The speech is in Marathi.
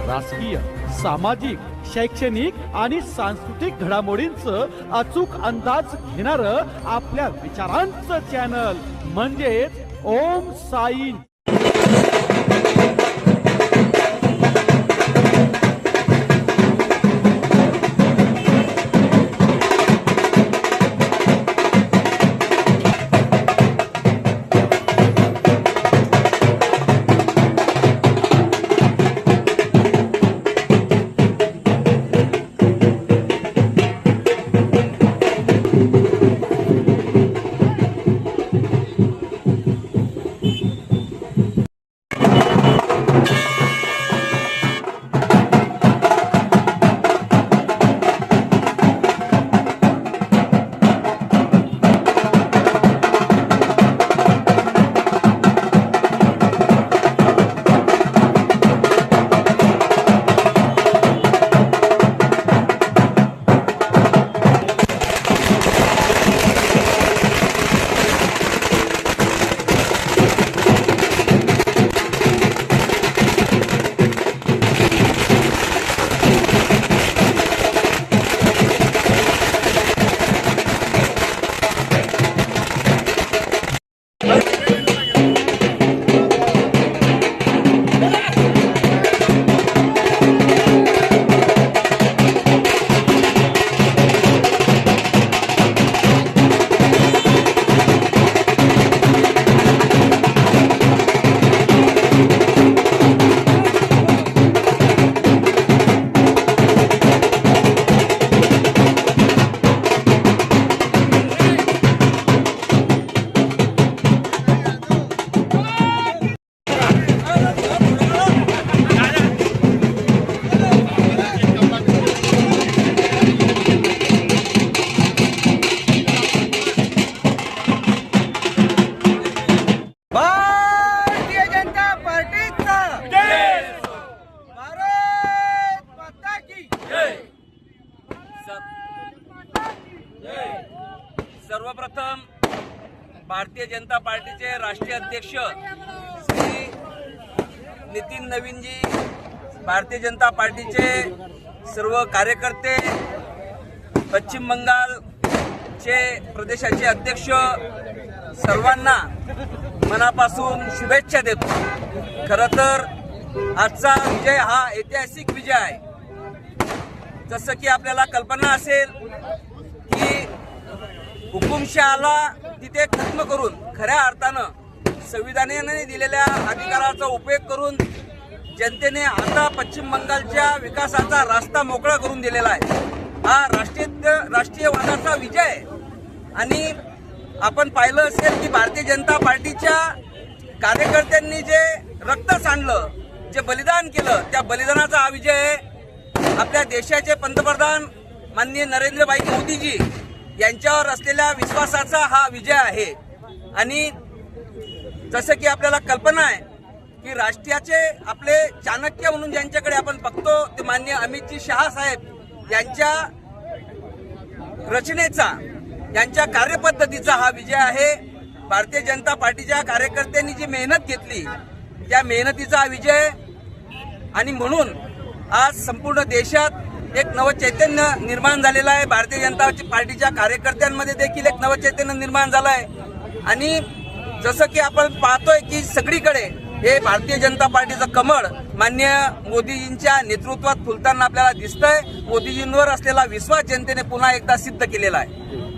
राजकीय, सामाजिक, शैक्षणिक आणि सांस्कृतिक घडामोडींचं अचूक अंदाज घेणारं आपल्या विचारांचं चॅनल म्हणजेच ओम साई। सर्वप्रथम भारतीय जनता पार्टीचे राष्ट्रीय अध्यक्ष श्री नितीन नवीनजी, भारतीय जनता पार्टीचे सर्व कार्यकर्ते, पश्चिम बंगालचे प्रदेशाचे अध्यक्ष, सर्वांना मनापासून शुभेच्छा देतो। खरं तर आजचा विजय हा ऐतिहासिक विजय आहे। जसं की आपल्याला कल्पना असेल की हुकुमशहाला तिथे खत्म करून खऱ्या अर्थानं संविधानाने दिलेल्या अधिकाराचा उपयोग करून जनतेने आता पश्चिम बंगालच्या विकासाचा रस्ता मोकळा करून दिलेला आहे। हा राष्ट्रीयवादाचा विजय आहे। आणि आपण पाहिलं असेल की भारतीय जनता पार्टीच्या कार्यकर्त्यांनी जे रक्त सांडलं, जे बलिदान केलं, त्या बलिदानाचा हा विजय आहे। आपल्या देशाचे पंतप्रधान माननीय नरेंद्रभाई मोदीजी यांच्यावर असलेल्या विश्वासाचा हा विजय आहे। आणि जसं की आपल्याला कल्पना आहे की राष्ट्राचे आपले चाणक्य म्हणून ज्यांच्याकडे आपण बघतो ते माननीय अमितजी शहा साहेब यांच्या रचनेचा, यांच्या कार्यपद्धतीचा हा विजय आहे। भारतीय जनता पार्टीच्या कार्यकर्त्यांनी जी मेहनत घेतली त्या मेहनतीचा हा विजय। आणि म्हणून आज संपूर्ण देशात एक नवचैतन्य निर्माण झालेलं आहे। भारतीय जनता पार्टीच्या कार्यकर्त्यांमध्ये देखील एक नवचैतन्य निर्माण झालं आहे। आणि जसं की आपण पाहतोय की सगळीकडे हे भारतीय जनता पार्टीचं कमळ माननीय मोदीजींच्या नेतृत्वात फुलताना आपल्याला दिसतंय। मोदीजींवर असलेला विश्वास जनतेने पुन्हा एकदा सिद्ध केलेला आहे।